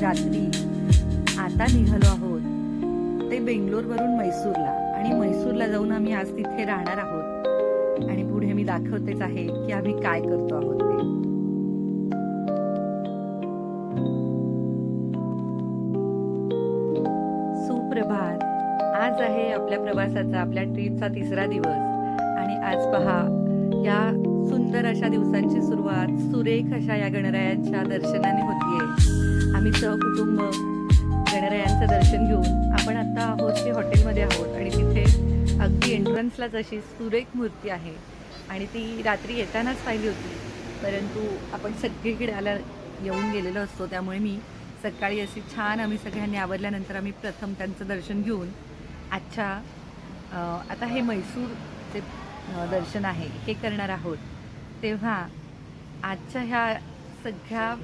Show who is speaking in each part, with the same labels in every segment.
Speaker 1: रात्री आता निघालो आहोत ते बेंगलोरवरून मैसूरला, आणि मैसूरला जाऊन आम्ही आज तिथे राहणार आहोत आणि पुढे मी दाखवतेच आहे की आम्ही काय करतो आहोत ते. सुप्रभात. आज आहे आपल्या प्रवासाचा, आपल्या ट्रिपचा तिसरा दिवस आणि आज पहा या सुंदर अशा दिवसांची सुरुवात सुरेख अशा या गणरायांच्या दर्शनाने होतीये. आम्ही सहकुटुंब गणरायांचं दर्शन घेऊन आपण आता आहोत ते हॉटेलमध्ये आहोत आणि तिथे अगदी एंट्रन्सलाच अशी सुरेख मूर्ती आहे आणि ती रात्री येतानाच पाहिली होती, परंतु आपण सगळीकडे येऊन गेलेलो असतो, त्यामुळे मी सकाळी अशी छान आम्ही सगळ्यांनी आवरल्यानंतर आम्ही प्रथम त्यांचं दर्शन घेऊन आता हे मैसूरचे दर्शन आहे हे करणार आहोत. तेव्हा आजच्या ह्या सगळ्या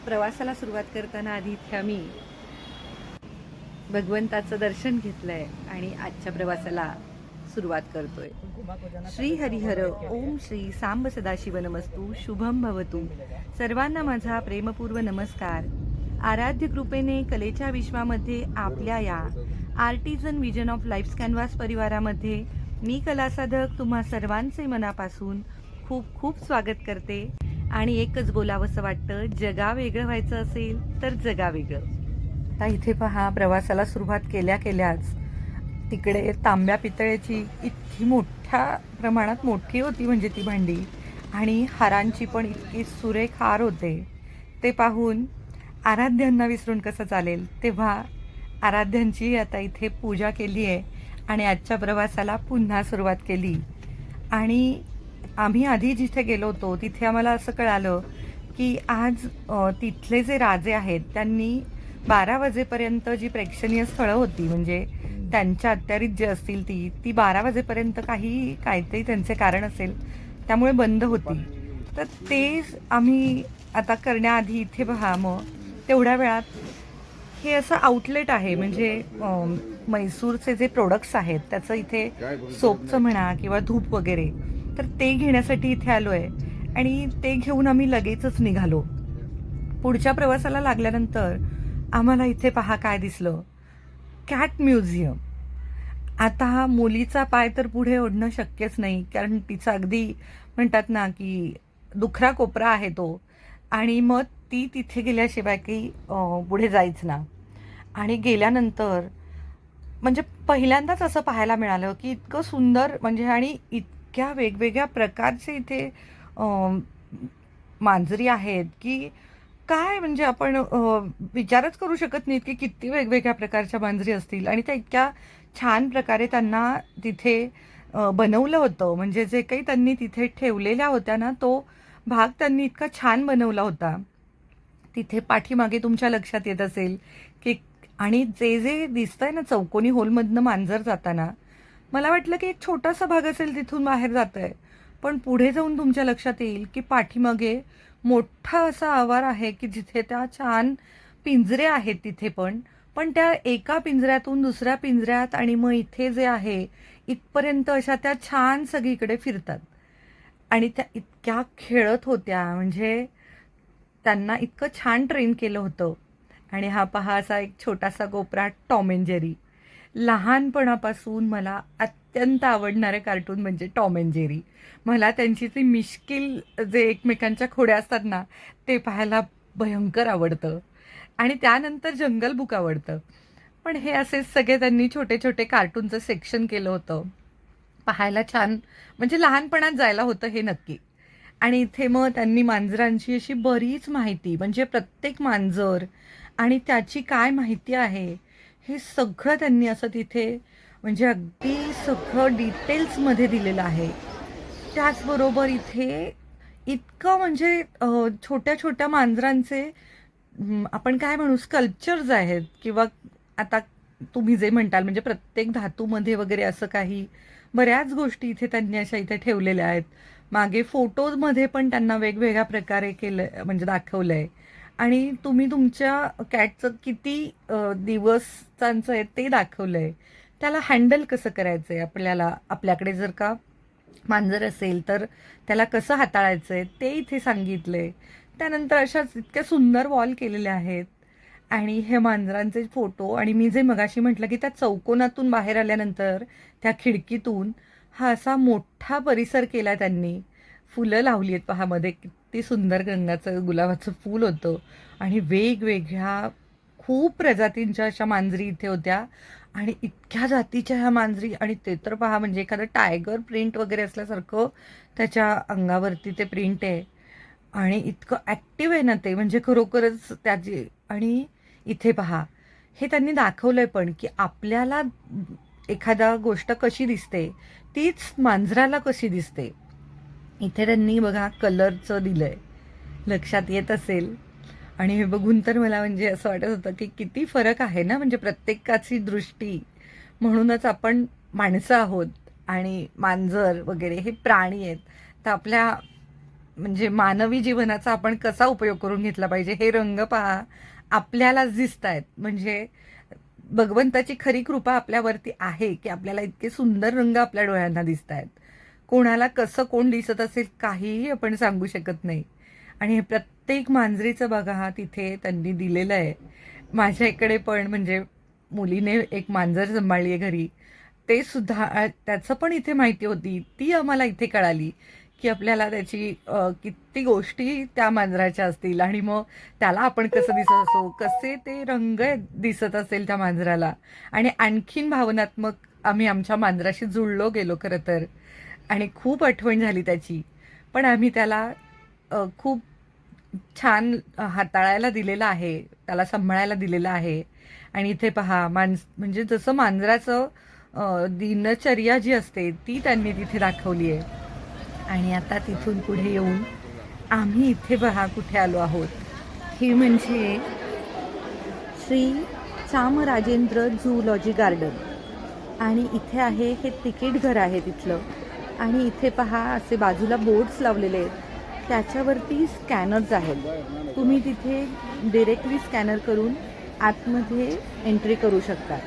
Speaker 1: प्रवासाला सुरुवात करताना आधी इथे आम्ही भगवंताचं दर्शन घेतलंय आणि आजच्या प्रवासाला सुरुवात करतोय. श्री हरिहर ओम श्री सांब सदाशिव नमस्तु शुभम भवतु. सर्वांना माझा प्रेमपूर्व नमस्कार. आराध्य कृपेने कलेच्या विश्वामध्ये आपल्या या artisan vision of life canvas परिवारामध्ये मी कलासाधक तुम्हा सर्वांचे मनापासून खूप खूप स्वागत करते आणि एकच बोलावंसं वाटतं, जगा वेगळं व्हायचं असेल तर जगा वेगळं. आता इथे पहा, प्रवासाला सुरुवात केल्याच तिकडे तांब्या पितळेची इतकी मोठ्या प्रमाणात मोठी होती म्हणजे ती भांडी, आणि हारांची पण इतकी सुरेख हार होते. ते पाहून आराध्यांना विसरून कसं चालेल, तेव्हा आराध्यांची आता इथे पूजा केली आहे आणि आजच्या प्रवासाला पुन्हा सुरुवात केली. आणि आम्ही आधी जिथे गेलो होतो तिथे आम्हाला असं कळालं की आज तिथले जे राजे आहेत त्यांनी 12 वाजेपर्यंत जी प्रेक्षणीय स्थळं होती, म्हणजे त्यांच्या अत्यारीत जे असतील ती 12 वाजेपर्यंत काहीतरी त्यांचे कारण असेल त्यामुळे बंद होती. तर ते आम्ही आता करण्याआधी इथे पहा, मग तेवढ्या वेळात हे असं आउटलेट आहे, म्हणजे मैसूरचे जे प्रोडक्ट्स आहेत त्याचं इथे सोपचं म्हणा किंवा धूप वगैरे, तर ते घेण्यासाठी इथे आलो आहे आणि ते घेऊन आम्ही लगेचच निघालो. पुढच्या प्रवासाला लागल्यानंतर आम्हाला इथे पहा काय दिसलं, कॅट म्युझियम. आता मुलीचा पाय तर पुढे ओढणं शक्यच नाही, कारण तिचा अगदी म्हणतात ना की दुखरा कोपरा आहे तो, आणि मग ती तिथे गेल्याशिवाय काही पुढे जायच ना. आणि गेल्यानंतर म्हणजे पहिल्यांदाच असं पाहायला मिळालं की इतकं सुंदर, म्हणजे आणि इतक्या वेगवेगळ्या प्रकारचे इथे मांजरी आहेत की काय, म्हणजे आपण विचारच करू शकत नाहीत की किती वेगवेगळ्या प्रकारच्या मांजरी असतील. आणि त्या इतक्या छान प्रकारे त्यांना तिथे बनवलं होतं, म्हणजे जे काही त्यांनी तिथे ठेवलेल्या होत्या ना, तो भाग त्यांनी इतका छान बनवला होता. तिथे पाठीमागे तुमच्या लक्षात येत असेल की, आणि जे दिसतंय ना चौकोनी होलमधनं मांजर जाताना, मला वाटलं की एक छोटासा भाग असेल तिथून बाहेर जात आहे, पण पुढे जाऊन तुमच्या लक्षात येईल की पाठीमागे मोठा असा आवार आहे की जिथे त्या छान पिंजरे आहेत तिथे पण त्या एका पिंजऱ्यातून दुसऱ्या पिंजऱ्यात आणि मग इथे जे आहे इथपर्यंत अशा त्या छान सगळीकडे फिरतात आणि त्या इतक्या खेळत होत्या, म्हणजे त्यांना इतकं छान ट्रेन केलं होतं. आणि हा पहा असा एक छोटासा कोपरा, टॉम अँड जेरी. लहानपणापासून मला अत्यंत आवडणारे कार्टून म्हणजे टॉम अँड जेरी. मला त्यांची ती मिश्किल जे एकमेकांच्या खोड्या असतात ना, ते पाहायला भयंकर आवडतं. आणि त्यानंतर जंगल बुक आवडतं. पण हे असेच सगळे त्यांनी छोटे छोटे कार्टूनचं सेक्शन केलं होतं, पाहायला छान, म्हणजे लहानपणात जायला होतं हे नक्की. आणि इथे मग त्यांनी मांजरांची अशी बरीच माहिती, म्हणजे प्रत्येक मांजर आणि त्याची काय माहिती आहे हे सगळं त्यांनी असं तिथे, म्हणजे अगदी सगळं डिटेल्समध्ये दिलेलं आहे. त्याचबरोबर इथे इतकं म्हणजे छोट्या छोट्या मांजरांचे आपण काय म्हणू स्कल्पचर्स आहेत, किंवा आता तुम्ही जे म्हणताल म्हणजे प्रत्येक धातूमध्ये वगैरे असं काही बऱ्याच गोष्टी इथे त्यांनी अशा इथे ठेवलेल्या आहेत. मागे फोटोजमध्ये पण त्यांना वेगवेगळ्या प्रकारे केलं, म्हणजे दाखवलं आहे. आणि तुम्ही तुमच्या कॅटचं किती दिवसांचं आहे ते दाखवलं आहे. त्याला हँडल कसं करायचं आहे आपल्याला, आपल्याकडे जर का मांजर असेल तर त्याला कसं हाताळायचं आहे ते इथे सांगितलं आहे. त्यानंतर अशाच इतक्या सुंदर वॉल केलेल्या आहेत आणि हे मांजरांचे फोटो आणि मी जे मगाशी म्हटलं की त्या चौकोनातून बाहेर आल्यानंतर त्या खिडकीतून हा असा मोठा परिसर केला त्यांनी. फुलं लावली आहेत पहा मध्ये, किती सुंदर गंगाचं गुलाबाचं फूल होतं आणि वेगवेगळ्या खूप प्रजातींच्या अशा मांजरी इथे होत्या आणि इतक्या जातीच्या ह्या मांजरी. आणि ते तर पहा म्हणजे एखादं टायगर प्रिंट वगैरे असल्यासारखं त्याच्या अंगावरती ते प्रिंट आहे आणि इतकं ॲक्टिव्ह आहे ना ते, म्हणजे खरोखरच त्याची. आणि इथे पहा, हे त्यांनी दाखवलंय पण की आपल्याला एखादा गोष्ट कशी दिसते तीच मांजराला कशी दिसते. इथे त्यांनी बघा कलरचं दिलंय, लक्षात येत असेल. आणि हे बघून तर मला म्हणजे असं वाटत होतं की किती फरक आहे ना, म्हणजे प्रत्येकाची दृष्टी. म्हणूनच आपण माणसं आहोत आणि मांजर वगैरे हे प्राणी आहेत. तर आपल्या म्हणजे मानवी जीवनाचा आपण कसा उपयोग करून घेतला पाहिजे, हे रंग पहा आपल्यालाच दिसत आहेत. म्हणजे भगवंताची खरी कृपा आपल्यावरती आहे की आपल्याला इतके सुंदर रंग आपल्या डोळ्यांना दिसत आहेत. कोणाला कसं कोण दिसत असेल काहीही आपण सांगू शकत नाही. आणि हे प्रत्येक मांजरीचं बघा हा तिथे त्यांनी दिलेलं आहे. माझ्या इकडे पण म्हणजे मुलीने एक मांजर सांभाळली आहे घरी, ते सुद्धा त्याचं पण इथे माहिती होती. ती आम्हाला इथे कळाली की आपल्याला त्याची किती गोष्टी त्या मांजराच्या असतील आणि मग त्याला आपण कसं दिसत असो, कसे ते रंग दिसत असेल त्या मांजराला. आणि आणखीन भावनात्मक आम्ही आमच्या मांजराशी जुळलो गेलो खरं तर. आणि खूप आठवण झाली त्याची. पण आम्ही त्याला खूप छान हाताळायला दिलेलं आहे, त्याला सांभाळायला दिलेलं आहे. आणि इथे पहा म्हणजे जसं मांजराचं दिनचर्या जी असते ती त्यांनी तिथे दाखवली आहे. आणि आता तिथून पुढे येऊन आम्ही इथे पहा कुठे आलो आहोत. ही म्हणजे श्री चामराजेंद्र झूलॉजी गार्डन. आणि इथे आहे हे तिकीट घर आहे तिथलं. आणि इथे पहा असे बाजूला बोर्ड्स लावलेले आहेत, त्याच्यावरती स्कॅनर्स आहेत. तुम्ही तिथे डिरेक्टली स्कॅनर करून आतमध्ये एंट्री करू शकता.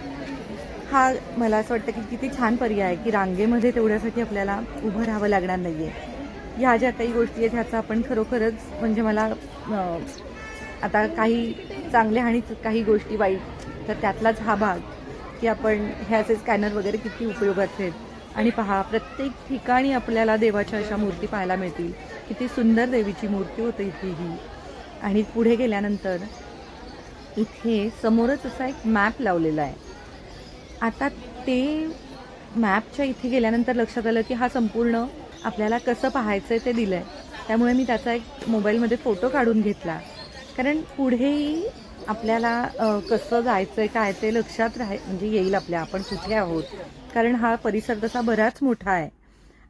Speaker 1: हा मला असं वाटतं की किती छान पर्याय आहे की रांगेमध्ये तेवढ्यासाठी आपल्याला उभं राहावं लागणार नाही आहे. ह्या ज्या काही गोष्टी आहेत ह्याचा आपण खरोखरच म्हणजे मला आता काही चांगल्या आणि काही गोष्टी वाईट, तर त्यातलाच हा भाग की आपण हे असे स्कॅनर वगैरे किती उपयोगाचे आहेत. आणि पहा प्रत्येक ठिकाणी आपल्याला देवाच्या अशा मूर्ती पाहायला मिळतील. किती सुंदर देवीची मूर्ती होते इथे ही. आणि पुढे गेल्यानंतर इथे समोरच असा एक मॅप लावलेला आहे. आता ते मॅपच्या इथे गेल्यानंतर लक्षात आलं की हा संपूर्ण आपल्याला कसं पाहायचं आहे ते दिलं आहे. त्यामुळे मी त्याचा एक मोबाईलमध्ये फोटो काढून घेतला, कारण पुढेही आपल्याला कसं जायचं आहे काय ते लक्षात म्हणजे येईल आपल्या आपण कुठे आहोत. कारण हा परिसर तसा बराच मोठा आहे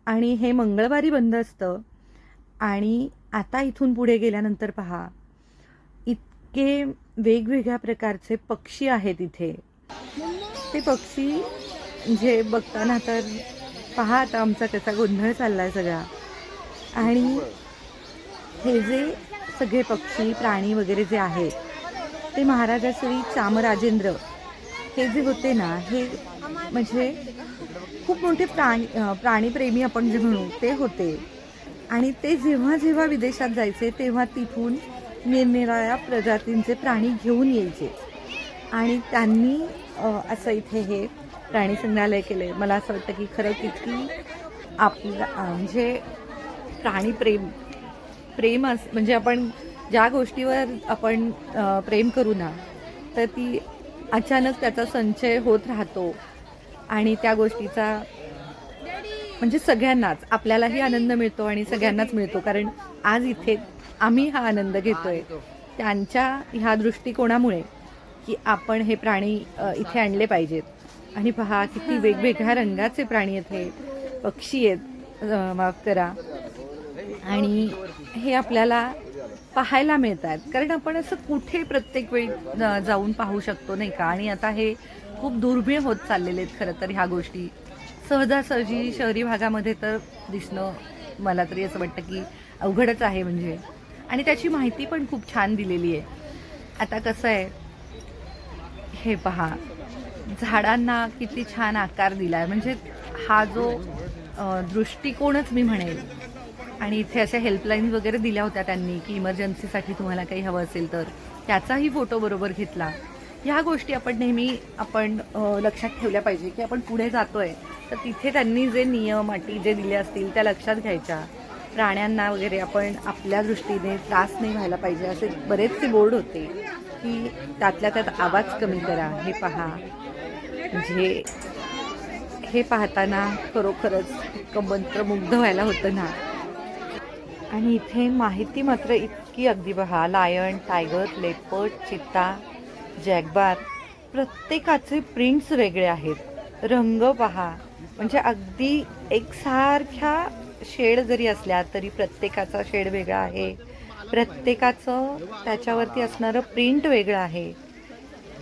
Speaker 1: आणि हे मंगळवारी बंद असतं. आणि आता इथून पुढे गेल्यानंतर पहा इतके वेगवेगळ्या प्रकारचे पक्षी आहेत इथे. ते पक्षी म्हणजे बघताना तर पहा आता आमचा कसा गोंधळ चालला आहे सगळा. आणि हे जे सगळे पक्षी प्राणी वगैरे जे आहेत ते महाराजा श्री चामराजेंद्र हे जे होते ना, हे म्हणजे खूप मोठे प्राणीप्रेमी आपण जे म्हणू ते होते. आणि ते जेव्हा जेव्हा विदेशात जायचे तेव्हा तिथून निरनिराळ्या प्रजातींचे प्राणी घेऊन यायचे. आणि त्यांनी असं इथे हे प्राणी संग्रहालय केले. मला असं वाटतं की खरं किती आपला म्हणजे प्रेम म्हणजे आपण ज्या गोष्टीवर आपण प्रेम करू ना, तर ती अचानक त्याचा संचय होत राहतो आणि त्या गोष्टीचा म्हणजे सगळ्यांनाच आपल्यालाही आनंद मिळतो आणि सगळ्यांनाच मिळतो. कारण आज इथे आम्ही हा आनंद घेतोय त्यांच्या ह्या दृष्टिकोनामुळे की आपण हे प्राणी इथे आणले पाहिजेत. आणि पहा किती वेगवेगळ्या रंगाचे प्राणी इथे पक्षी आहेत, माफ करा. आणि हे आपल्याला पाहायला मिळतात, कारण आपण असं कुठे प्रत्येक वेळी जाऊन पाहू शकतो नाही का. आणि आता हे खूप दुर्मिळ होत चाललेले आहेत खरं तर ह्या गोष्टी. सहजासहजी शहरी भागामध्ये तर दिसणं मला तरी असं वाटतं की अवघडच आहे म्हणजे. आणि त्याची माहिती पण खूप छान दिलेली आहे. आता कसं आहे हे पहा, झाडांना किती छान आकार दिला आहे. म्हणजे हा जो दृष्टिकोनच मी म्हणेल आणि इथे अशा हेल्पलाईन वगैरे दिल्या होत्या त्यांनी की इमर्जन्सीसाठी तुम्हाला काही हवं असेल तर त्याचाही फोटो बरोबर घेतला. ह्या गोष्टी आपण नेहमी लक्षात ठेवल्या पाहिजे की आपण पुढे जातोय तर तिथे त्यांनी जे नियम अटी जे दिले असतील त्या लक्षात घ्यायच्या. प्राण्यांना वगैरे आपण आपल्या दृष्टीने त्रास नाही व्हायला पाहिजे असे बरेचसे बोर्ड होते की त्यातल्या त्यात आवाज कमी करा. हे पहा, म्हणजे हे पाहताना खरोखरच इतकं मंत्रमुग्ध व्हायला होतं ना. आणि इथे माहिती मात्र इतकी अगदी पहा, लायन, टायगर, लेपर्ड, चित्ता, जॅगवार प्रत्येकाचे प्रिंट्स वेगळे आहेत. रंग पहा, म्हणजे अगदी एकसारख्या शेड जरी असल्या तरी प्रत्येकाचा शेड वेगळा आहे. प्रत्येकाचं त्याच्यावरती असणारं प्रिंट वेगळं आहे.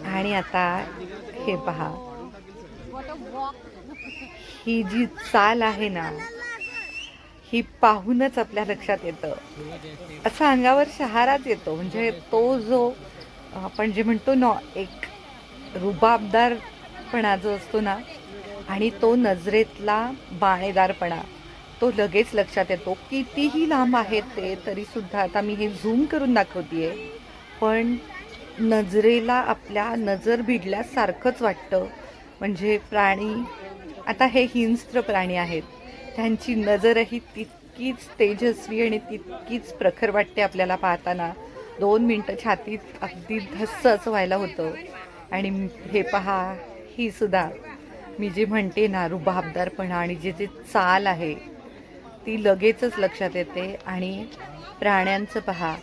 Speaker 1: आणि आता हे पहा, ही जी चाल आहे ना, ही पाहूनच आपल्या लक्षात येतं, असं अंगावर शहाराच येतो. म्हणजे तो जो आपण जे म्हणतो ना, एक रुबाबदारपणा जो असतो ना, आणि तो नजरेतला बाणेदारपणा तो लगेच लक्षात येतो. कितीही लांब आहेत ते तरीसुद्धा, आता मी हे झूम करून दाखवतेय, पण नजरेला आपल्या नजर भिडल्यासारखंच वाटतं. म्हणजे प्राणी, आता हे हिंस्त्र प्राणी आहेत, त्यांची नजरही तितकीच तेजस्वी आणि तितकीच प्रखर वाटते आपल्याला पाहताना. 2 मिनटं छातीत अगदी धस्स असं व्हायला होतं. आणि हे पहा, ही सुद्धा मी जे म्हणते ना रुबाबदारपणा आणि जे जे चाल आहे ती लगेचच लक्षात येते. आणि प्राण्यांचं पहा,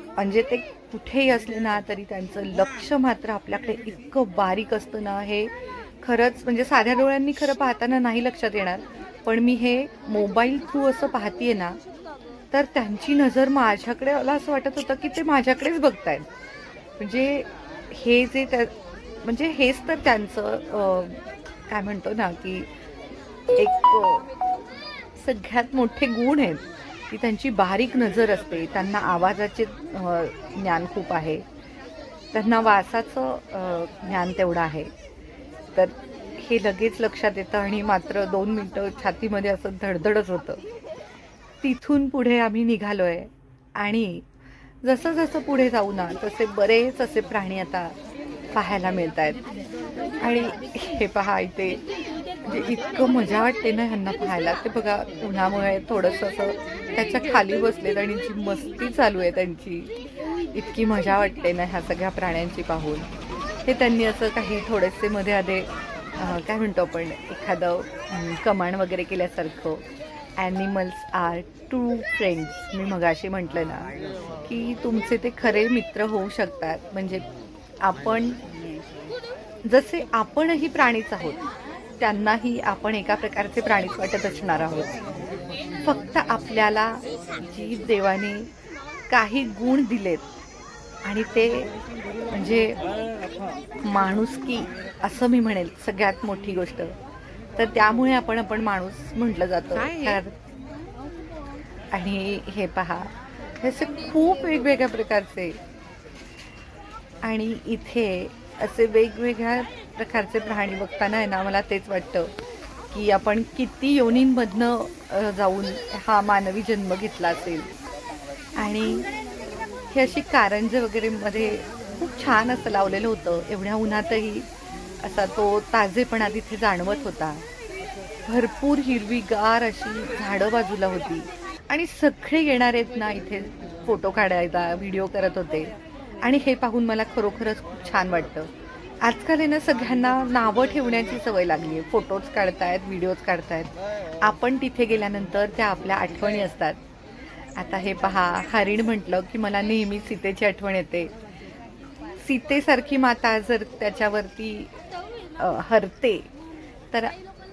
Speaker 1: म्हणजे ते कुठेही असले ना तरी त्यांचं लक्ष मात्र आपल्याकडे इतकं बारीक असतं ना, हे खरंच म्हणजे साध्या डोळ्यांनी खरं पाहताना नाही लक्षात येणार, पण मी हे मोबाईल थ्रू असं पाहतीये ना, तर त्यांची नजर माझ्याकडे, मला असं वाटत होतं की ते माझ्याकडेच बघतायत. म्हणजे हे जे म्हणजे हेच तर त्यांचं काय म्हणतो ना की एक सगळ्यात मोठे गुण आहेत की त्यांची बारीक नजर असते. त्यांना आवाजाचे ज्ञान खूप आहे, त्यांना वासाचं ज्ञान तेवढं आहे. तर हे लगेच लक्षात येतं. आणि मात्र 2 मिनटं छातीमध्ये असं धडधडच होतं. तिथून पुढे आम्ही निघालोय आणि जसं जसं पुढे जाऊ ना तसे बरेच असे प्राणी आता पाहायला मिळत आहेत. आणि हे पहा, इथे म्हणजे इतकं मजा वाटते ना ह्यांना पाहायला. ते बघा, उन्हामुळे थोडंसं असं त्याच्या खाली बसलेत आणि जी मस्ती चालू आहे त्यांची, इतकी मजा वाटते ना ह्या सगळ्या प्राण्यांची पाहून. हे त्यांनी असं काही थोडेसे मध्ये आधे काय म्हणतो आपण, एखादं कमांड वगैरे केल्यासारखं, ॲनिमल्स आर ट्रू फ्रेंड्स. मी मगाशी म्हटलं ना की तुमचे ते खरे मित्र होऊ शकतात. म्हणजे आपण जसे आपणही प्राणीच आहोत, त्यांनाही आपण एका प्रकारचे प्राणीच वाटत असणार आहोत. फक्त आपल्याला जी देवाने काही गुण दिलेत आणि ते म्हणजे माणुसकी असं मी म्हणेल सगळ्यात मोठी गोष्ट, तर त्यामुळे आपण माणूस म्हटलं जातं. आणि हे पहा, हे असे खूप वेगवेगळ्या प्रकारचे, आणि इथे असे वेगवेगळ्या प्रकारचे प्राणी बघताना आहे ना, मला तेच वाटतं की आपण किती योनींमधनं जाऊन हा मानवी जन्म घेतला असेल. आणि हे अशी कारंजे वगैरे मध्ये खूप छान असं लावलेलं होतं. एवढ्या उन्हातही असा तो ताजेपणा तिथे जाणवत होता. भरपूर हिरवीगार अशी झाडं बाजूला होती आणि सगळे येणार आहेत ना इथे फोटो काढायला, व्हिडिओ करत होते. आणि हे पाहून मला खरोखरच खूप छान वाटतं. आजकाल आहे ना सगळ्यांना नावं ठेवण्याची सवय लागली आहे. फोटोज काढतायत, व्हिडिओज काढतायत. आपण तिथे गेल्यानंतर त्या आपल्या आठवणी असतात. आता हे पहा, हरिण म्हटलं की मला नेहमी सीतेची आठवण येते. सीतेसारखी माता जर त्याच्यावरती हरते तर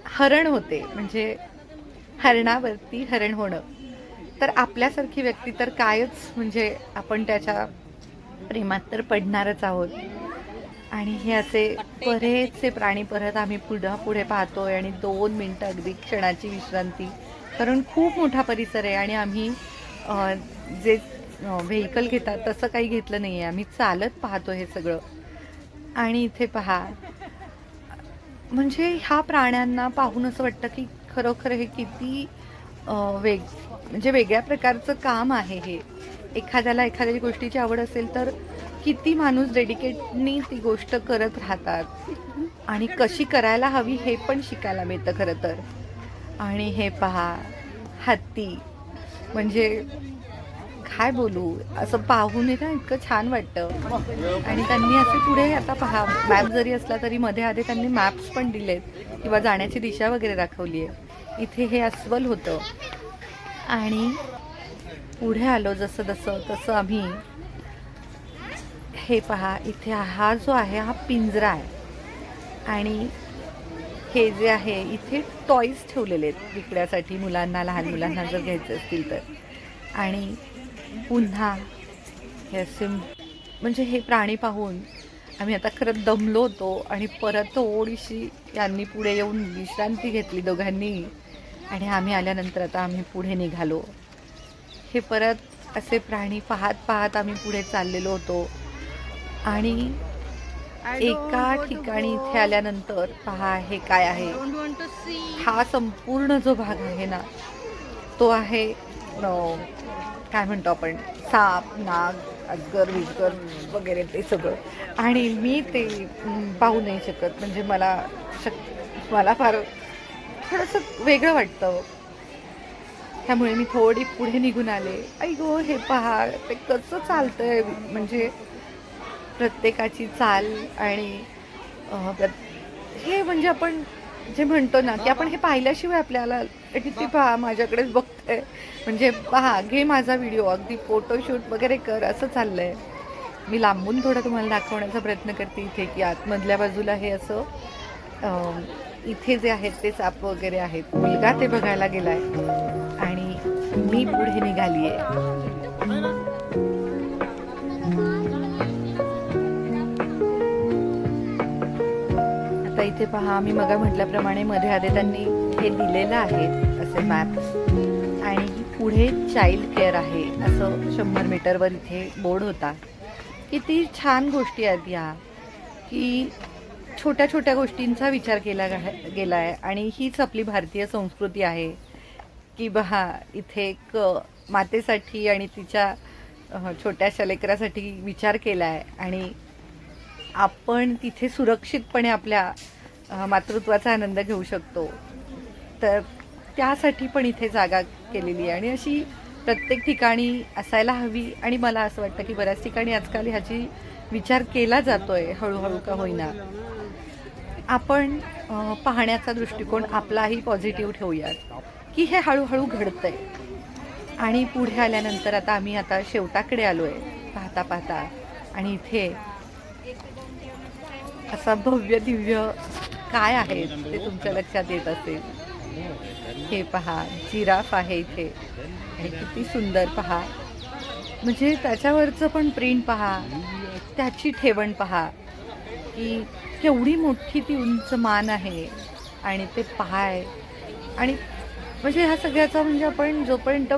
Speaker 1: हरण होते, म्हणजे हरणावरती हरण होणं. तर आपल्यासारखी व्यक्ती तर कायच, म्हणजे आपण त्याच्या प्रेमात तर पडणारच आहोत. आणि हे असे बरेचसे प्राणी परत आम्ही पुढे पाहतोय. आणि 2 मिनटं अगदी क्षणाची विश्रांती, कारण खूप मोठा परिसर आहे. आणि आम्ही जे व्हेकल घेतात तसं काही घेतलं नाही आहे, आम्ही चालत पाहतो हे सगळं. आणि इथे पहा, म्हणजे ह्या प्राण्यांना पाहून असं वाटतं की खरोखर हे किती म्हणजे वेगळ्या प्रकारचं काम आहे हे. एखाद्याला एखाद्या गोष्टीची आवड असेल तर किती माणूस डेडिकेटनी ती गोष्ट करत राहतात आणि कशी करायला हवी हे पण शिकायला मिळतं खरं तर. आणि हे पहा, हत्ती म्हणजे काय बोलू, असं पाहून ना इतकं छान वाटतं. आणि त्यांनी असे पुढे आता पहा, मॅप जरी असला तरी मध्ये आधी त्यांनी मॅप्स पण दिलेत किंवा जाण्याची दिशा वगैरे दाखवली आहे. इथे हे अस्वल होतं आणि पुढे आलो जसं तसं आम्ही हे पहा, इथे हा जो आहे हा पिंजरा आहे आणि हे जे आहे इथे टॉईज ठेवलेले आहेत विकण्यासाठी मुलांना, लहान मुलांना जर घ्यायचे असतील तर. आणि पुन्हा हे असे म्हणजे हे प्राणी पाहून आम्ही आता खरंच दमलो होतो आणि परत थोडीशी यांनी पुढे येऊन विश्रांती घेतली दोघांनी आणि आम्ही आल्यानंतर आता आम्ही पुढे निघालो. हे परत असे प्राणी पाहत पाहत आम्ही पुढे चाललेलो होतो. आणि एका ठिकाणी इथे आल्यानंतर पहा हे काय आहे, हा संपूर्ण जो भाग आहे ना तो आहे काय म्हणतो आपण, साप, नाग, अजगर, विजगर वगैरे ते सगळं. आणि मी ते पाहू नाही शकत, म्हणजे मला फार थोडंसं वेगळं वाटतं. त्यामुळे मी थोडी पुढे निघून आले. आई गो, हे पहा ते कसं चालतंय, म्हणजे प्रत्येकाची चाल आणि हे म्हणजे आपण जे म्हणतो ना की आपण हे पाहिल्याशिवाय आपल्याला किती पहा माझ्याकडेच बघतंय, म्हणजे पहा घे माझा व्हिडिओ, अगदी फोटोशूट वगैरे कर असं चाललंय. मी लांबून थोडं तुम्हाला दाखवण्याचा प्रयत्न करते इथे की आतमधल्या बाजूला हे असं इथे जे आहेत ते साप वगैरे आहेत. मुलगा ते बघायला गेलाय आणि मी पुढे निघाली आहे. आता इथे पहा, आम्ही मग म्हटल्याप्रमाणे मध्ये आधी त्यांनी हे दिलेलं आहे असे मॅप्स आणि पुढे चाइल्ड केअर आहे असं 100 मीटरवर इथे बोर्ड होता. किती छान गोष्टी आहेत या, की छोट्या छोट्या गोष्टींचा विचार केला गेला आहे. आणि हीच आपली भारतीय संस्कृती आहे की बहा इथे एक मातेसाठी आणि तिच्या छोट्याशा लेकरासाठी विचार केला आहे आणि आपण तिथे सुरक्षितपणे आपल्या मातृत्वाचा आनंद घेऊ शकतो. तर त्यासाठी पण इथे जागा केलेली आहे आणि अशी प्रत्येक ठिकाणी असायला हवी. आणि मला असं वाटतं की बऱ्याच ठिकाणी आजकाल ह्याची विचार केला जातोय हळूहळू का होईना. आपण पाहण्याचा दृष्टिकोन आपलाही पॉझिटिव्ह ठेवूयात की हे हळूहळू घडतंय. आणि पुढे आल्यानंतर आता शेवटाकडे आलो आहे पाहता पाहता आणि इथे असा भव्य दिव्य काय आहे ते तुमच्या लक्षात येत असेल. हे पहा, जिराफ आहे इथे आणि किती सुंदर पहा, म्हणजे त्याच्यावरचं पण प्रिंट पहा, त्याची ठेवण पहा की केवढी मोठी ती उंच मान आहे आणि ते पाय. आणि म्हणजे ह्या सगळ्याचा म्हणजे आपण जोपर्यंत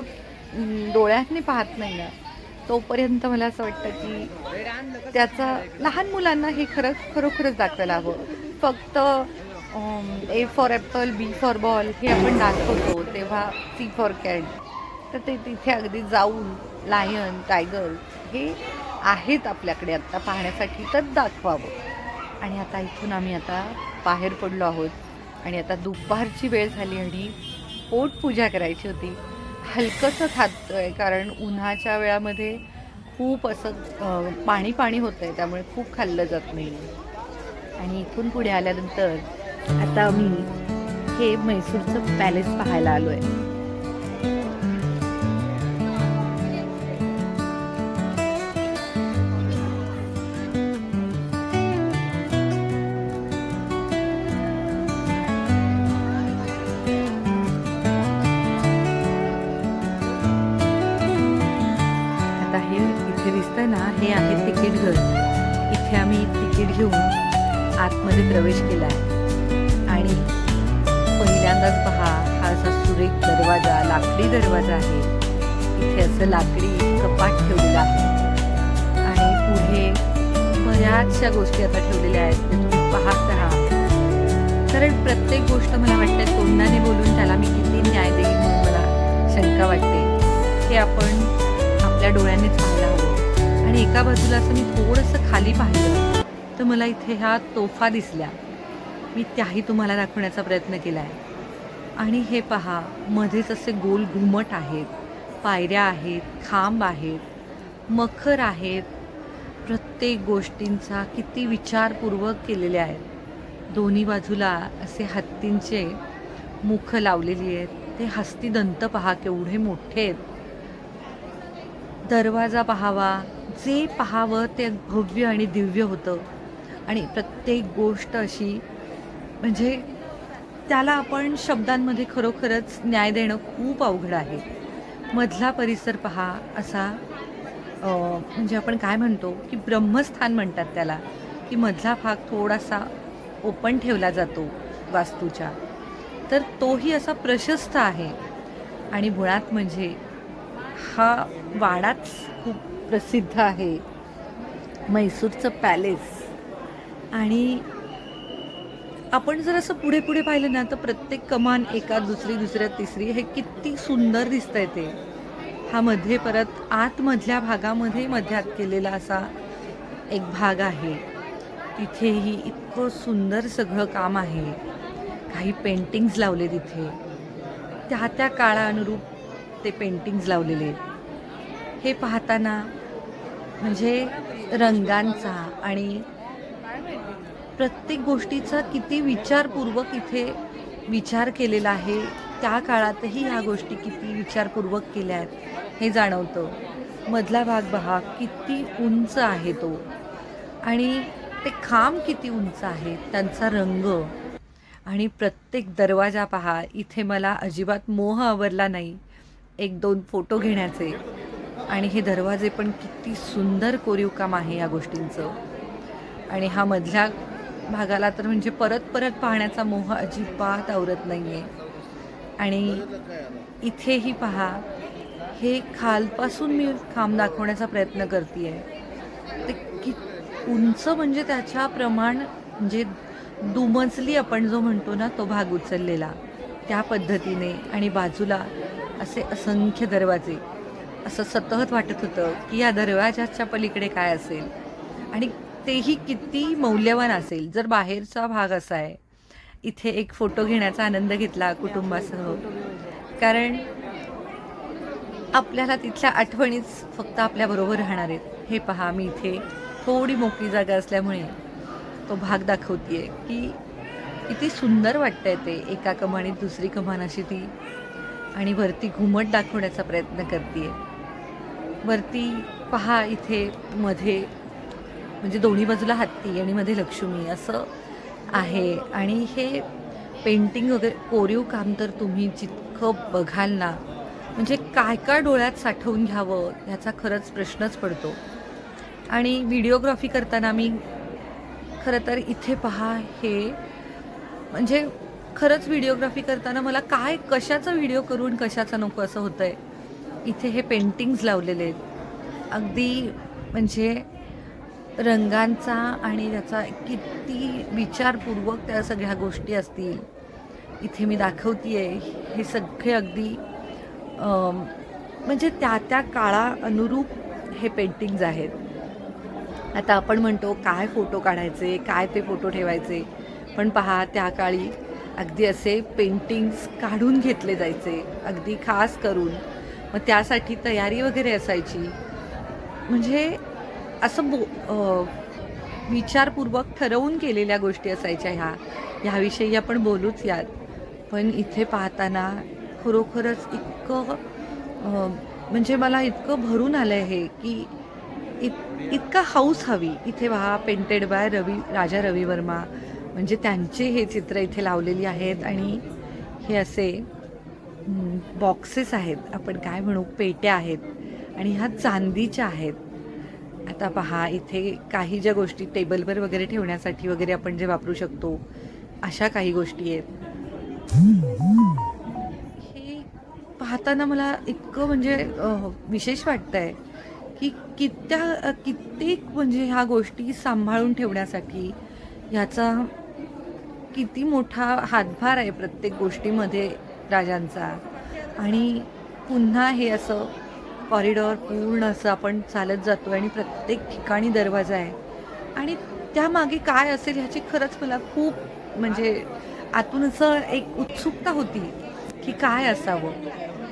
Speaker 1: डोळ्यांनी पाहत नाही ना तोपर्यंत मला असं वाटतं की त्याचा लहान मुलांना हे खरोखरच दाखवायला हवं. फक्त A for apple, B for ball हे आपण दाखवतो तेव्हा सी फॉर कॅट, तर ते तिथे अगदी जाऊन लायन, टायगर हे आहेत आपल्याकडे आत्ता पाहण्यासाठी, तर दाखवावं. आणि आता इथून आम्ही आता बाहेर पडलो आहोत आणि आता दुपारची वेळ झाली आणि पोटपूजा करायची होती. हलकंसं खातोय कारण उन्हाच्या वेळामध्ये खूप असं पाणी होतं आहे, त्यामुळे खूप खाल्लं जात नाही. आणि इथून पुढे आल्यानंतर आता आम्ही हे म्हैसूरचं पॅलेस पाहायला आलो आहे. दिसतंय ना, हे आहे तिकीट घर. इथे आम्ही तिकीट घेऊन आतमध्ये प्रवेश केला आहे आणि पहिल्यांदाच पहा हा असा सुरेख दरवाजा, लाकडी दरवाजा आहे. इथे असं लाकडी कपाट ठेवलेलं आहे आणि पुढे बऱ्याचशा गोष्टी आता ठेवलेल्या आहेत ते तुम्ही पाहत राहा. कारण प्रत्येक गोष्ट मला वाटते तोंडाने बोलून त्याला मी किती न्याय देईन म्हणून मला शंका वाटते. हे आपण आपल्या डोळ्यांनीच पाहायला हवं. आणि एका बाजूला असं मी थोडंसं खाली पाहिलं तर मला इथे ह्या तोफा दिसल्या. मी त्याही तुम्हाला दाखवण्याचा प्रयत्न केला आहे. आणि हे पहा, मध्येच असे गोल घुमट आहेत, पायऱ्या आहेत, खांब आहेत, मखर आहेत. प्रत्येक गोष्टींचा किती विचारपूर्वक केलेले आहेत. दोन्ही बाजूला असे हत्तींचे मुख लावलेली आहेत. ते हस्तिदंत पहा केवढे मोठे आहेत. दरवाजा पाहावा, जे पाहावं ते भव्य आणि दिव्य होतं. आणि प्रत्येक गोष्ट अशी म्हणजे त्याला आपण शब्दांमध्ये खरोखरच न्याय देणं खूप अवघड आहे. मधला परिसर पहा असा म्हणजे आपण काय म्हणतो की ब्रह्मस्थान म्हणतात त्याला, की मधला भाग थोडासा ओपन ठेवला जातो वास्तूच्या. तर तोही असा प्रशस्त आहे. आणि मुळात म्हणजे हा वाडाच खूप प्रसिद्ध आहे, म्हैसूरचं पॅलेस. आणि आपण जर असं पुढे पुढे पाहिलं ना तर प्रत्येक कमान एकात दुसरी, दुसऱ्यात तिसरी, हे किती सुंदर दिसतंय ते. हा मध्ये परत आतमधल्या भागामध्ये मध्यात केलेला असा एक भाग आहे. तिथेही इतकं सुंदर सगळं काम आहे. काही पेंटिंग्ज लावले तिथे, त्या त्या काळानुरूप ते पेंटिंग्ज लावलेले आहेत. हे पाहताना म्हणजे रंगांचा आणि प्रत्येक गोष्टीचा किती विचारपूर्वक इथे विचार केलेला आहे. त्या काळातही ह्या गोष्टी किती विचारपूर्वक केल्या आहेत हे जाणवतं. मधला भाग पहा किती उंच आहे तो, आणि ते खांब किती उंच आहेत, त्यांचा रंग. आणि प्रत्येक दरवाजा पहा. इथे मला अजिबात मोह आवरला नाही 1-2 फोटो घेण्याचे. आणि हे दरवाजे पण किती सुंदर कोरीव काम आहे या गोष्टींचं. आणि हा मधल्या भागाला तर म्हणजे परत परत पाहण्याचा मोह अजिबात आवरत नाही आहे. आणि इथेही पहा, हे खालपासून मी खांब दाखवण्याचा प्रयत्न करते आहे. ते की उंच म्हणजे त्याच्या प्रमाण म्हणजे दुमजली आपण जो म्हणतो ना तो भाग उचललेला त्या पद्धतीने. आणि बाजूला असे असंख्य दरवाजे. असं सतत वाटत होतं की या दरवाजाच्या पलीकडे काय असेल आणि तेही किती मौल्यवान असेल. जर बाहेरचा भाग असा आहे, इथे एक फोटो घेण्याचा आनंद घेतला कुटुंबासह, कारण आपल्याला तिथल्या आठवणीच फक्त आपल्याबरोबर राहणार आहेत. हे पहा, मी इथे थोडी मोकळी जागा असल्यामुळे तो भाग दाखवते की किती सुंदर वाटतंय ते. एका कमानीत दुसरी कमान अशी ती, आणि वरती घुमट दाखवण्याचा प्रयत्न करते. वरती पहा, इथे मध्ये म्हणजे दोन्ही बाजूला हत्ती आणि मध्ये लक्ष्मी असं आहे. आणि हे पेंटिंग वगैरे कोरीव काम तर तुम्ही जितकं बघाल ना, म्हणजे काय काय डोळ्यात साठवून घ्यावं ह्याचा खरंच प्रश्नच पडतो. आणि व्हिडिओग्राफी करताना मी खरं तर इथे पहा, हे म्हणजे खरंच व्हिडिओग्राफी करताना मला काय कशाचा व्हिडिओ करून कशाचा नको असं होतं आहे. इथे हे पेंटिंग्ज लावलेले आहेत अगदी म्हणजे रंगांचा, आणि त्याचा किती विचारपूर्वक त्या सगळ्या गोष्टी असतील. इथे मी दाखवते आहे हे सगळे अगदी म्हणजे त्या त्या काळा अनुरूप हे पेंटिंग्ज आहेत. आता आपण म्हणतो काय फोटो काढायचे, काय ते फोटो ठेवायचे, पण पहा त्या काळी अगदी असे पेंटिंग्स काढून घेतले जायचे अगदी खास करून. मग त्यासाठी तयारी वगैरे असायची. म्हणजे असं विचारपूर्वक ठरवून केलेल्या गोष्टी असायच्या. ह्याविषयी आपण बोलूच यात. पण इथे पाहताना खरोखरच इतकं म्हणजे मला इतकं भरून आलं आहे की इतका हौस हवी. इथे पहा, पेंटेड बाय राजा रवी वर्मा, म्हणजे त्यांचे हे चित्र इथे लावलेली आहेत. आणि हे असे बॉक्सेस आहेत, आपण काय म्हणू, पेट्या आहेत, आणि ह्या चांदीच्या आहेत. आता पहा, इथे काही ज्या गोष्टी टेबलवर वगैरे ठेवण्यासाठी वगैरे आपण जे वापरू शकतो अशा काही गोष्टी आहेत. हे पाहताना मला इतकं म्हणजे विशेष वाटतंय की कित्येक म्हणजे ह्या गोष्टी सांभाळून ठेवण्यासाठी ह्याचा किती मोठा हातभार आहे प्रत्येक गोष्टीमध्ये राजांचा. आणि पुन्हा हे असं कॉरिडॉर पूर्ण असं आपण चालत जातो आणि प्रत्येक ठिकाणी दरवाजा आहे आणि त्यामागे काय असेल ह्याची खरंच मला खूप म्हणजे आतून असं एक उत्सुकता होती की काय असावं.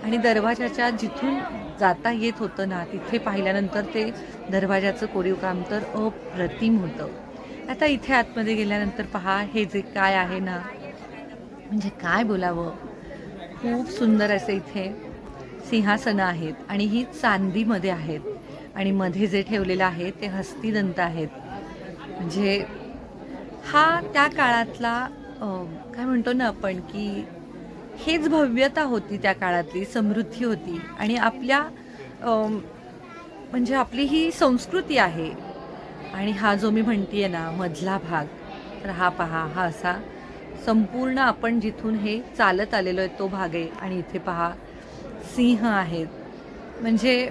Speaker 1: आणि दरवाजाच्या जिथून जाता येत होतं ना, तिथे पाहिल्यानंतर ते दरवाजाचं कोरीव काम तर अप्रतिम होतं. आता इथे आतमध्ये गेल्यानंतर पहा हे जे काय आहे ना, म्हणजे काय बोलावं? खूप सुंदर असे इथे सिंहासनं आहेत आणि ही चांदीमध्ये आहेत आणि मध्ये जे ठेवलेलं आहे ते हस्तिदंत आहेत. म्हणजे हा त्या काळातला काय म्हणतो ना आपण की हेच भव्यता होती त्या काळातली, समृद्धी होती आणि आपल्या म्हणजे आपली ही संस्कृती आहे. आणि हा जो मी म्हणतीये ना मधला भाग, तर हा पहा, हा असा संपूर्ण आपण जिथून हे चालत आलेलो आहे तो भाग आहे आणि इथे पहा सिंह आहेत. म्हणजे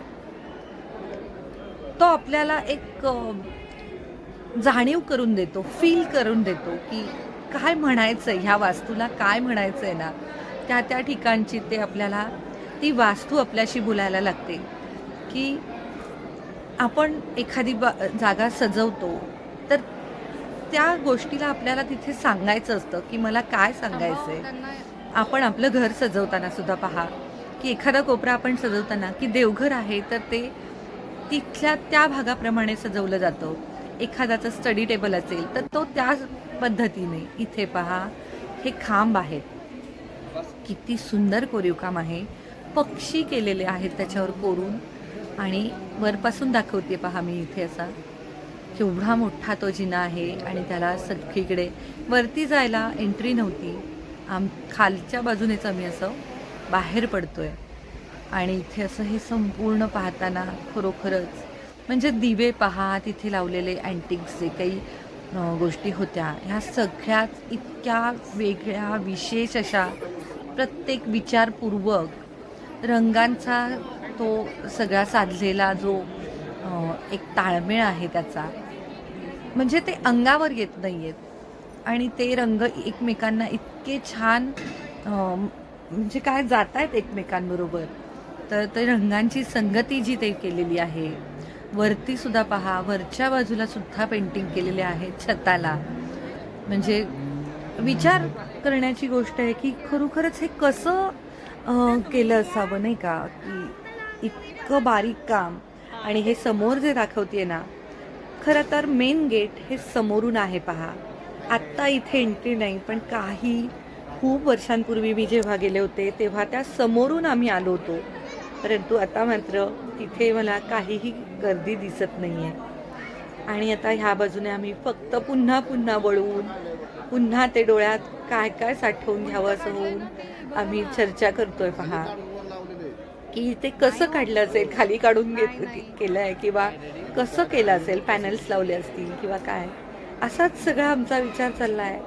Speaker 1: तो आपल्याला एक जाणीव करून देतो, फील करून देतो, की काय म्हणायचंय ह्या वास्तूला काय म्हणायचंय ना, त्या ठिकाणची ते आपल्याला ती वास्तू आपल्याशी बोलायला लागते, की आपण एखादी जागा सजवतो, तर त्या गोष्टीला आपल्याला तिथे सांगायचं असतं, की मला काय सांगायचंय. आपण आपलं घर सजवताना सुद्धा पहा, की एखादा कोपरा आपण सजवताना, की देवघर आहे, तर ते तिथल्या त्या भागाप्रमाणे सजवलं जातं. एखाद्याचं स्टडी टेबल असेल, तर तो त्याच पद्धतीने. इथे पहा, हे खांब आहेत. किती सुंदर कोरीवकाम आहे. पक्षी केलेले आहेत त्याच्यावर कोरून आणि वरपासून दाखवते पहा मी इथे असा. केवढा मोठा तो जिना आहे आणि त्याला सगळीकडे वरती जायला एंट्री नव्हती. खालच्या बाजूनेच आम्ही असं बाहेर पडतोय आणि इथे असं हे संपूर्ण पाहताना खरोखरच म्हणजे दिवे पहा, तिथे लावलेले अँटिक्स जे काही गोष्टी होत्या, ह्या सगळ्याच इतक्या वेगळ्या विशेष अशा प्रत्येक विचारपूर्वक रंगांचा तो सगळा साधलेला जो एक ताळमेळ आहे त्याचा, म्हणजे ते अंगावर येत नाही आहेत आणि ते रंग एकमेकांना इतके छान म्हणजे काय जात आहेत एकमेकांबरोबर. तर ते रंगांची संगती जी ते केलेली आहे. वरती सुद्धा पहा, वरच्या बाजूला सुद्धा पेंटिंग केलेले आहेत छताला. म्हणजे विचार करण्याची गोष्ट आहे की खरोखरच हे कसं केलं असावं नाही का, की इतकं बारीक काम. आणि हे समोर जे दाखवते ना, खरं तर मेन गेट हे समोरून आहे पहा. आत्ता इथे एंट्री नाही, पण खूप वर्षांपूर्वी मी जेव्हा गेले होते तेव्हा त्या समोरून आम्ही आलो होतो. परंतु आता मात्र तिथे मला काहीही गर्दी दिसत नाही आहे. आणि आता ह्या बाजूने आम्ही फक्त पुन्हा पुन्हा वळून पुन्हा ते डोळ्यात काय काय साठवून घ्यावं असं होऊन आम्ही चर्चा करतोय पहा, की ते कसं काढलं असेल, खाली काढून केलं आहे किंवा कसं केलं असेल, पॅनल्स लावले असतील किंवा काय. असाच सगळा आमचा विचार चालला आहे.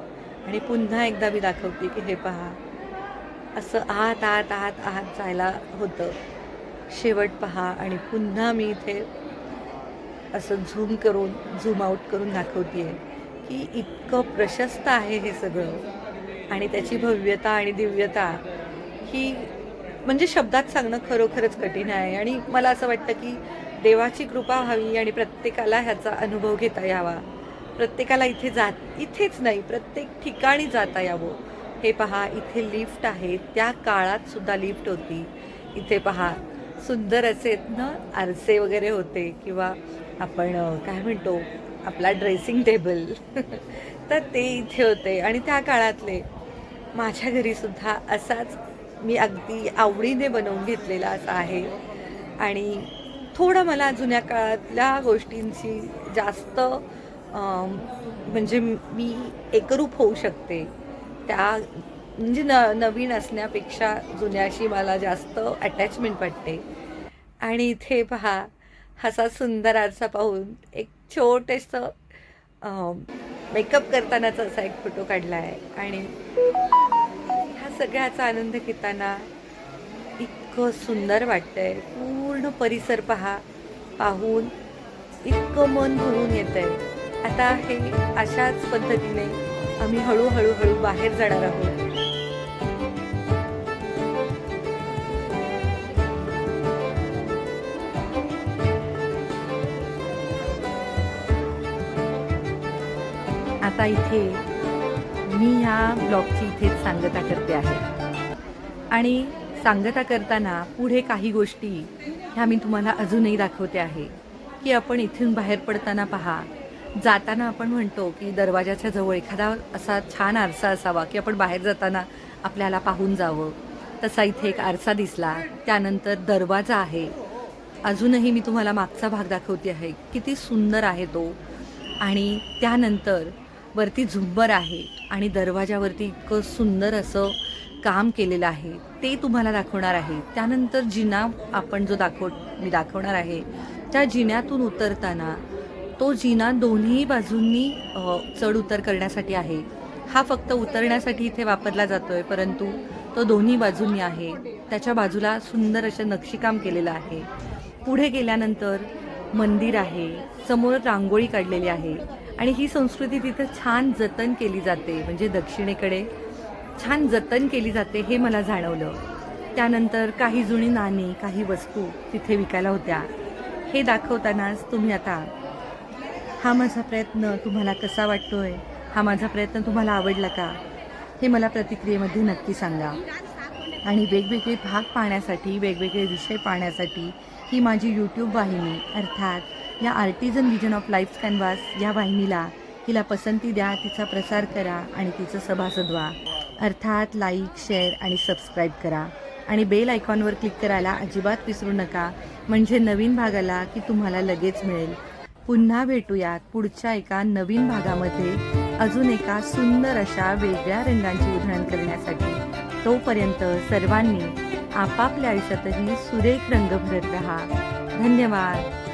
Speaker 1: आणि पुन्हा एकदा मी दाखवते की हे पहा, असं आत आत आत आत जायला होतं. शेवट पहा आणि पुन्हा मी इथे असं झूम आउट करून दाखवते की इतकं प्रशस्त आहे हे सगळं आणि त्याची भव्यता आणि दिव्यता ही म्हणजे शब्दात सांगणं खरोखरच कठीण आहे. आणि मला असं वाटतं की देवाची कृपा व्हावी आणि प्रत्येकाला ह्याचा अनुभव घेता यावा. प्रत्येकाला इथेच नाही, प्रत्येक ठिकाणी जाता यावं. हे पहा, इथे लिफ्ट आहे. त्या काळात सुद्धा लिफ्ट होती. इथे पहा, सुंदर असे ना आरसे वगैरे होते किंवा आपण काय म्हणतो आपला ड्रेसिंग टेबल तर ते इथे होते. आणि त्या काळातले माझ्या घरीसुद्धा असाच मी अगदी आवडीने बनवून घेतलेला असा आहे. आणि थोडं मला जुन्या काळातल्या गोष्टींची जास्त म्हणजे मी एकरूप होऊ शकते. त्या म्हणजे नवीन असण्यापेक्षा जुन्याशी मला जास्त अटॅचमेंट वाटते. आणि इथे पहा, असा सुंदर आरसा पाहून एक छोटंसं मेकअप करतानाचा असा एक फोटो काढला आहे. आणि ह्या सगळ्याचा आनंद घेताना इतकं सुंदर वाटतंय. पूर्ण परिसर पाहून इतकं मन भरून येतंय. आता हे अशाच पद्धतीने आम्ही हळूहळू बाहेर जाणार आहोत. आता इथे मी ह्या ब्लॉगची इथेच सांगता करते आहे आणि सांगता करताना पुढे काही गोष्टी ह्या मी तुम्हाला अजूनही दाखवते आहे की आपण इथून बाहेर पडताना पहा, जाताना आपण म्हणतो की दरवाजाच्या जवळ एखादा असा छान आरसा असावा की आपण बाहेर जाताना आपल्याला पाहून जावं. तसा इथे एक आरसा दिसला. त्यानंतर दरवाजा आहे. अजूनही मी तुम्हाला मागचा भाग दाखवते आहे, किती सुंदर आहे तो. आणि त्यानंतर वरती झुंबर आहे आणि दरवाजावरती इतकं सुंदर असं काम केलेलं आहे, ते तुम्हाला दाखवणार आहे. त्यानंतर जिना आपण जो मी दाखवणार आहे, त्या जिन्यातून उतरताना तो जिना दोन्ही बाजूंनी चढ उतर करण्यासाठी आहे. हा फक्त उतरण्यासाठी इथे वापरला जातोय, परंतु तो दोन्ही बाजूंनी आहे. त्याच्या बाजूला सुंदर असं नक्षीकाम केलेलं आहे. पुढे गेल्यानंतर मंदिर आहे, समोर रांगोळी काढलेली आहे आणि ही संस्कृती तिथं छान जतन केली जाते, म्हणजे दक्षिणेकडे छान जतन केली जाते हे मला जाणवलं. त्यानंतर काही जुनी नाणी, काही वस्तू तिथे विकायला होत्या. हे दाखवतानाच तुम्ही आता हा माझा प्रयत्न तुम्हाला कसा वाटतोय, हा माझा प्रयत्न तुम्हाला आवडला का, हे मला प्रतिक्रियेमध्ये नक्की सांगा. आणि वेगवेगळे भाग पाहण्यासाठी, वेगवेगळे विषय पाहण्यासाठी ही माझी यूट्यूब वाहिनी अर्थात या artisan vision of life canvas या वाहिनीला हिला पसंती द्या, तिचा प्रसार करा आणि तिचं सभासद व्हा. अर्थात लाईक, शेअर आणि सबस्क्राईब करा आणि बेल आयकॉनवर क्लिक करायला अजिबात विसरू नका, म्हणजे नवीन भागाला की तुम्हाला लगेच मिळेल. पुन्हा भेटूयात पुढच्या एका नवीन भागामध्ये अजून एका सुंदर अशा वेगळ्या रंगांची उधळण करण्यासाठी. तोपर्यंत सर्वांनी आपापल्या आयुष्यातही सुरेख रंग भरत रहा. धन्यवाद.